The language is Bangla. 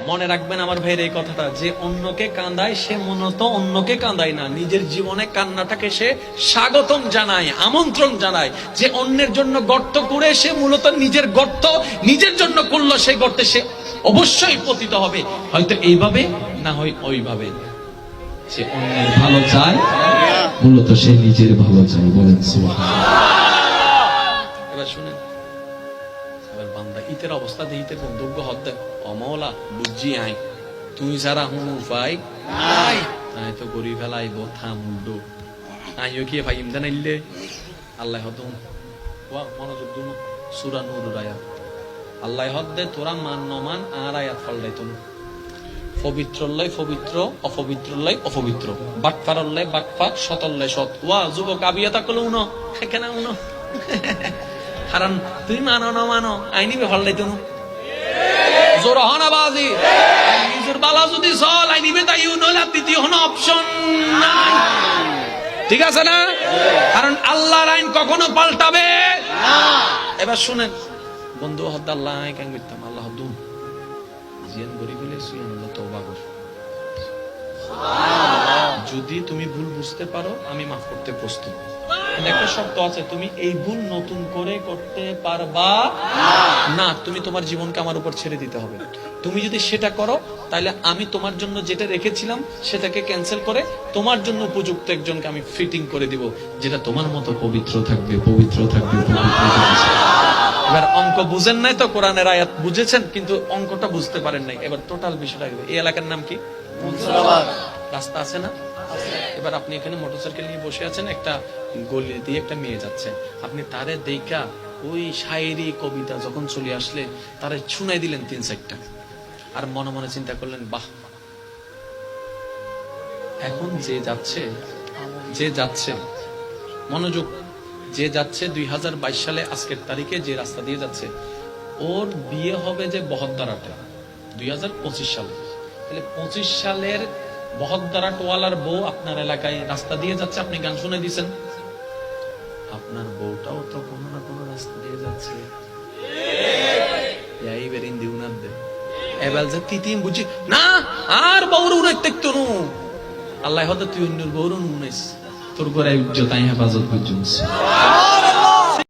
মনে রাখবেন আমার ভাইয়ের এই কথাটা, যে অন্যকে কাঁদায় সে মূলত অন্যকে কাঁদায় না, নিজের জীবনে কান্নাটাকে সে স্বাগতম জানায়, আমন্ত্রণ জানায়। যে অন্যের জন্য গর্ত করে সে মূলত নিজের গর্ত নিজের জন্য করলো, সেই গর্তে সে অবশ্যই পতিত হবে, হয়তো এইভাবে না হয় ওইভাবে। যে অন্যের ভালো চায় মূলত সে নিজের ভালো চায়। বলেন সুবহানাল্লাহ। এবার শুনেন, এবার বান্দা ইতের অবস্থা দিয়ে ইতের গন্তব্য হতে অমলা বুঝি আই তুই যারা হুন উপায় নাই, তাই তো গরি ফেলাইব থামুন্ডু আইও কি ভাই ইমদান আইলে আল্লাহ হতুন ওয়া মনোযোগ দুন সূরা নূর আয়াত আল্লাহ হদ্দে তোরা মান নমান আর আয়াত ফলদাইতুন পবিত্রল্লাই পবিত্র, অপবিত্রল্লাই অপবিত্র, বাটফারল্লাই বাটফার, সতল্লাই সৎ। ওয়া যুবক আবিয়াতা কলো উনো কেনা উনো কারণ তুই মানো না মানো আইনিবে ফলদাইতুন জোর হনাবাজি নিজের বালা যদি চল আইনিবে তাই নইলে দ্বিতীয় কোনো অপশন নাই। ঠিক আছে না? কারণ আল্লাহর আইন কখনো পাল্টাবে না। এবার শুনেন বন্ধু হদ্দ আল্লাহ কেন করতাম আল্লাহ হদ্দুন জিয়ান গরিবিলে সুয়ান আল্লাহ তওবা কর। যদি তুমি ভুল বুঝতে পারো আমি মাফ করতে প্রস্তুত। একটা শর্ত আছে, তুমি এই ভুল নতুন করে করতে পারবা না, তুমি তোমার জীবনকে আমার উপর ছেড়ে দিতে হবে। তুমি যদি সেটা করো তাহলে আমি তোমার জন্য যেটা রেখেছিলাম সেটাকে ক্যান্সেল করে তোমার জন্য উপযুক্ত একজনকে আমি ফিটিং করে দিব, যেটা তোমার মতো পবিত্র থাকবে, পবিত্র থাকবে, পবিত্র থাকবে। এবার অঙ্ক বুঝেন নাই তো, কোরআনের আয়াত বুঝেছেন কিন্তু অঙ্কটা বুঝতে পারেন নাই। এবার টোটাল বিষয়টা এই এলাকার নাম কি? রাস্তা আছে না? এবার আপনি এখানে মোটরসাইকেল নিয়ে বসে আছেন, একটা গলি দিয়ে একটা মেয়ে যাচ্ছে, আপনি তারে দেখা ওই শায়েরি কবিতা যখন চলে আসলে তারে শুনাই দিলেন 3-4টা, আর মনে মনে চিন্তা করলেন বাহ, এখন যে যাচ্ছে মনোযোগ, যে যাচ্ছে 2022 সালে আজকের তারিখে যে রাস্তা দিয়ে যাচ্ছে, ওর বিয়ে হবে যে বহদ্দারাটে 2025 সালে, তাহলে 25 সালের বহদ্দারা টোয়ালার বউ আপনার এলাকায় রাস্তা দিয়ে যাচ্ছে, আপনি গান শুনে দিয়েছেন, আপনার বউটাও তো কোনো না কোনো রাস্তা দিয়ে যাচ্ছে। এবার যে তিতিম বুঝি না আর বউর উড়াইতে তনু আল্লাহ হয়তো তুই অন্যের বউর উন্নইস তোর ঘরে ইজ্জত আই হেফাজত বুঝুন।